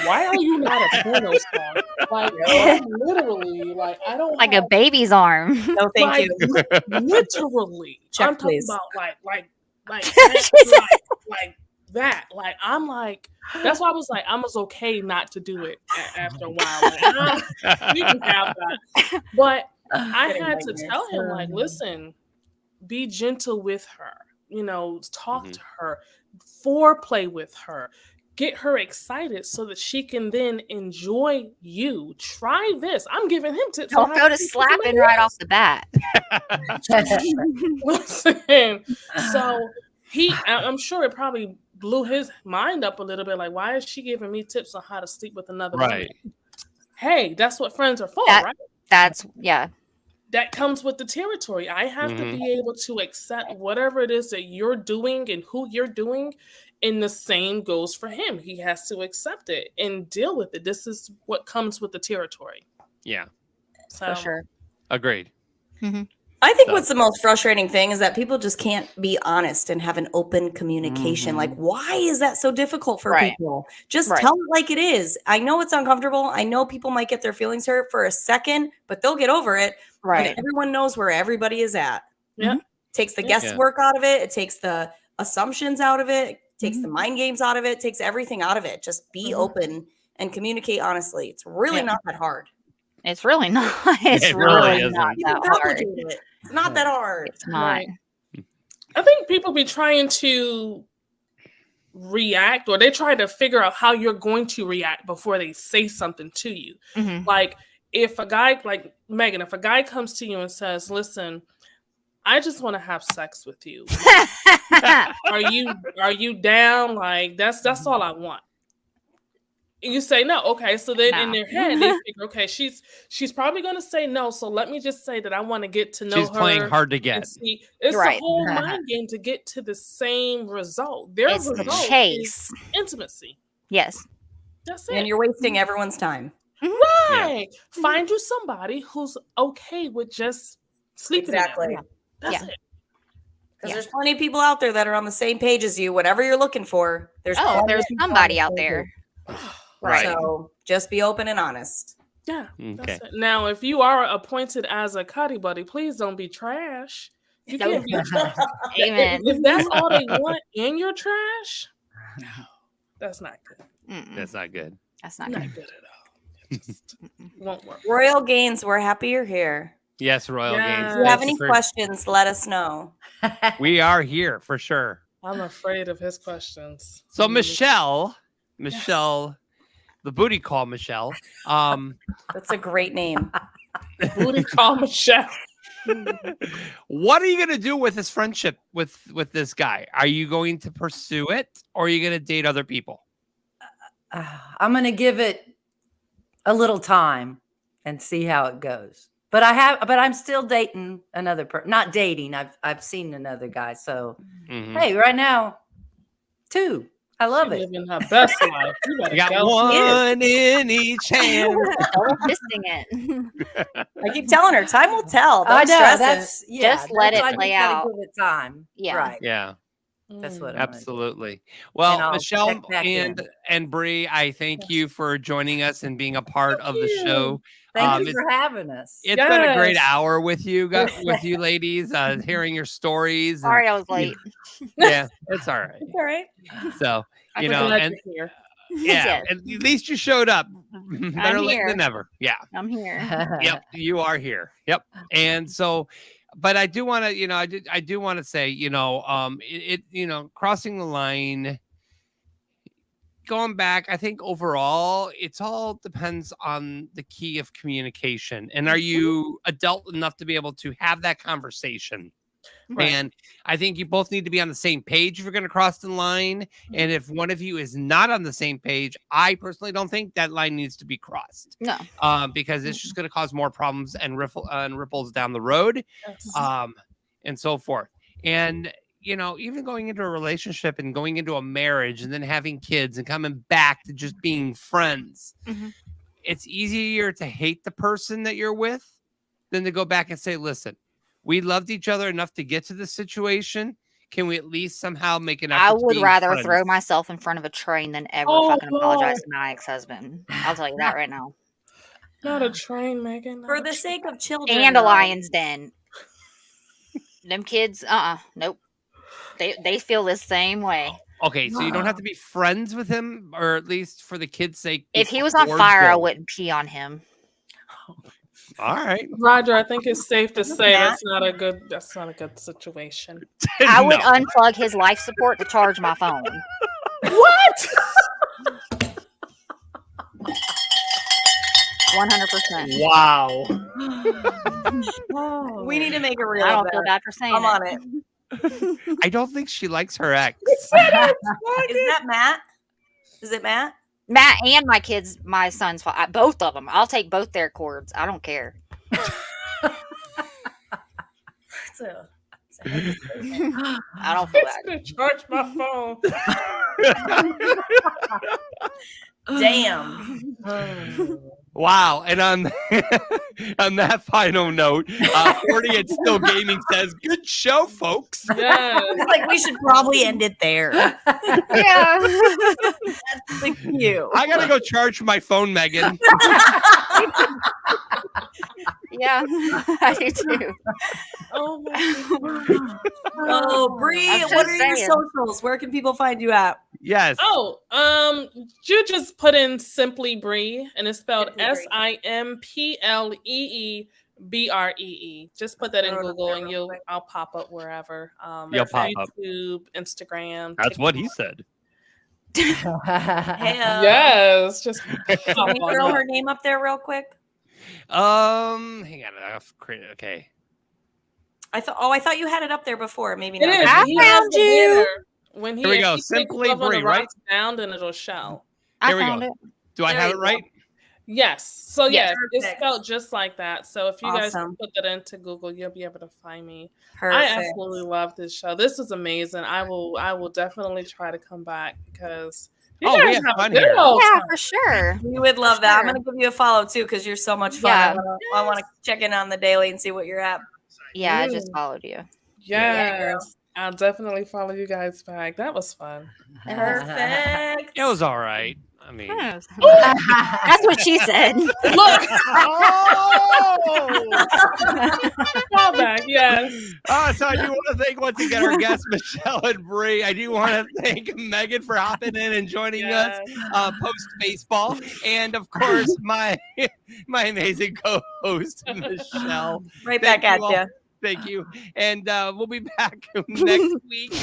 why are you not a porno star? Like I'm literally like I don't Like have, a baby's arm. No, thank like you. literally. Check, I'm talking please. about like She said- like that. Like I'm like that's why I was like I was okay not to do it after a while. Like, you can have that, but I Getting had to nightmares. tell him like, listen, be gentle with her. You know, talk to her, foreplay with her, get her excited so that she can then enjoy you. Try this. I'm giving him tips. on Don't how go to keep slapping him right off the bat. Listen, so I'm sure it probably blew his mind up a little bit. Like, why is she giving me tips on how to sleep with another woman? Right. Hey, that's what friends are for, That- right? That's yeah. That comes with the territory. I have to be able to accept whatever it is that you're doing and who you're doing. And the same goes for him. He has to accept it and deal with it. This is what comes with the territory. Yeah. So, For sure. Agreed. I think So- what's the most frustrating thing is that people just can't be honest and have an open communication. Like, why is that so difficult for Right. people? Just Right. tell it like it is. I know it's uncomfortable. I know people might get their feelings hurt for a second, but they'll get over it. Right. And everyone knows where everybody is at. yeah. Takes the Yeah. guesswork out of it. It takes the assumptions out of it. It takes the mind games out of it. It takes everything out of it. Just be open and communicate honestly. It's really not that hard. It's really not. It's It really really isn't. not You that can hard. complicate it. It's not that hard. It's not. Right. I think people be trying to react or they try to figure out how you're going to react before they say something to you. Mhm. Like if a guy like Megan, if a guy comes to you and says, listen, I just want to have sex with you. Are you down? Like that's all I want. And you say no. Okay, so then in No. their head they figure, okay, she's probably gonna say no. So let me just say that I want to get to know She's her. playing hard to and get. see. It's Right. a whole mind game to get to the same result. Their It's the result is chase. intimacy. Yes. That's And it. you're wasting everyone's time. Right. Find you somebody who's okay with just sleeping. Exactly. Together. That's Yeah. it. Because there's plenty of people out there that are on the same page as you. Whatever you're looking for, there's Oh, plenty there's of people on somebody the out same there. page. Right. So just be open and honest. Yeah. Okay. That's it. Now, if you are appointed as a cuddy buddy, please don't be trash. You Nope. can't be trash. Amen. If that's all they want and you're trash, no, that's not good. Mm-mm. That's not good. That's not Not good. good at all. It just won't work. Royal Gaines, we're happy you're here. Yes, Royal Yes. Games. If you have thank any for- questions, let us know. We are here for sure. I'm afraid of his questions. So Michelle, the booty call Michelle. That's a great name. Booty call Michelle. What are you gonna do with this friendship with this guy? Are you going to pursue it, or are you gonna date other people? I'm going to give it a little time and see how it goes. But I'm still dating another person. Not dating. I've seen another guy. So Mhm. hey, right now, 2. I love She it. living her best life. You better You got go. one in each hand. Double fisting it. I keep telling her, time will tell. Don't I know. stress That's yeah. Just let that's- it I just play gotta out. Give it time. Yeah. Right. Yeah, That's what. Mm. I'm gonna do. absolutely. And Well, I'll Michelle check back in. and Bree, I thank you for joining us and being a part of the show. Thank you for having us. It's been a great Yes. hour with you with you ladies, hearing your stories. and- Sorry, I was late. yeah, it's all right. It's all right. So I'm you know, glad and you're here. yeah, Yes. at least you showed up. Better late here. than never. Yeah. I'm here. Yep. You are here. Yep. And so, but I do want to, I do want to say, crossing the line, going back, I think overall, it's all depends on the key of communication. And are you adult enough to be able to have that conversation? Right. And I think you both need to be on the same page if you're going to cross the line. And if one of you is not on the same page, I personally don't think that line needs to be crossed. No. Because it's just going to cause more problems and ripples down the road, Yes. and so forth. And even going into a relationship and going into a marriage and then having kids and coming back to just being friends, Mhm. it's easier to hate the person that you're with than to go back and say, listen, we loved each other enough to get to this situation. Can we at least somehow make an effort? I to would be rather friends? throw myself in front of a train than ever Oh, fucking apologize Lord. to my ex-husband. I'll tell you that right now. Not a train, Megan. For not the a sake of children. And a though. lion's den. Them kids, nope. They feel the same way. Okay, so you don't have to be friends with him, or at least for the kids' sake. be If he was on fire, I cordial. wouldn't pee on him. All right. Roger, I think it's safe to say Matt? that's not a good situation. I would No. unplug his life support to charge my phone. What? 100%. Wow. We need to make a reel I of don't feel that. bad for saying I'm it. on it. I don't think she likes her ex. Is that Matt? Is it Matt? Matt and my kids, my son's fault. Both of them. I'll take both their cords. I don't care. I don't feel I'm bad. gonna charge my phone. Damn. Wow. And on on that final note, 40 and Still Gaming says, good show, folks. Yes. It's like we should probably end it there. Yeah. That's the cue. I gotta go charge my phone, Megan. Yeah. I do too. Oh my Oh, Bree, I'm what just are your saying. socials? Where can people find you at? Yes. Oh, you just put in Simply Bree, and it's spelled Simply Bree. SIMPLEEBREE. Just put that in Oh, Google, and real quick. I'll pop up wherever. You'll pop up. YouTube, Instagram. That's what he said. Hey, Yes, just Can pop we on throw up. her name up there real quick? Hang on. Okay. I thought you had it up there before. Maybe It not. is. I He has found the you. banner. When he Here we if go. he takes Simply Love on the Bree, right? Rocks down, then it'll show. I Here we found go. it. Do I There have you it right? Yes. So Yes. yeah, it's Perfect. spelled just like that. So if you guys Awesome. put that into Google, you'll be able to find me. Perfect. I absolutely love this show. This is amazing. I will definitely try to come back because you Oh, we guys have have fun a good here. old Yeah, time. for sure. We would love that. I'm Sure. going to give you a follow too because you're so much fun. Yeah. I want to check in on the daily and see what you're at. Yeah, I just followed you. Yes. I'll definitely follow you guys back. That was fun. Perfect. It was all right. I mean, That's what she said. Look, oh! call back. Yes. So I do want to thank once again our guests, Michelle and Bree. I do want to thank Megan for hopping in and joining us Yes. post baseball, and of course my amazing co-host Michelle. Right Thank back at you all. you. Thank you. And we'll be back next week.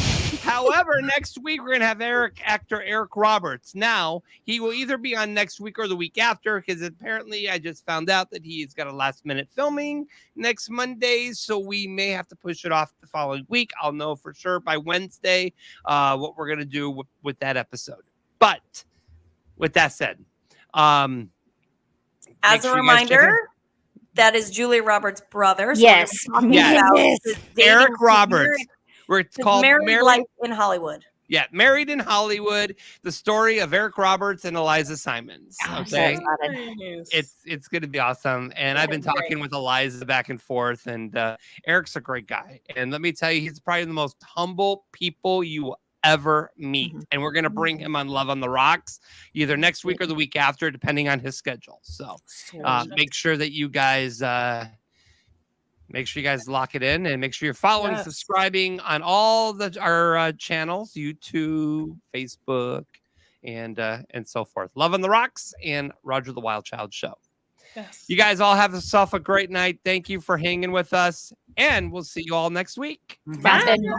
However, next week we're going to have actor Eric Roberts. Now, he will either be on next week or the week after because apparently I just found out that he's got a last minute filming next Monday. So we may have to push it off the following week. I'll know for sure by Wednesday what we're going to do with that episode. But with that said, As make a sure you guys check reminder, that is Julia Roberts' brother. So Yes. we're talking Yes. about Yes. his dating Eric career, Roberts. It's his called married life in Hollywood. Yeah, Married in Hollywood, the story of Eric Roberts and Eliza Simons. I'm so Okay. excited. Nice. It's going to be awesome. And I've been talking with Eliza back and forth, and Eric's a great guy. And let me tell you, he's probably the most humble people you will ever meet. And we're going to bring him on Love on the Rocks either next week or the week after, depending on his schedule. So make sure that you guys lock it in, and make sure you're following, Yes. subscribing on all our channels, YouTube, Facebook, and so forth. Love on the Rocks and Roger the Wild Child Show. Yes. You guys all have yourself a great night. Thank you for hanging with us, and we'll see you all next week. Bye, y'all.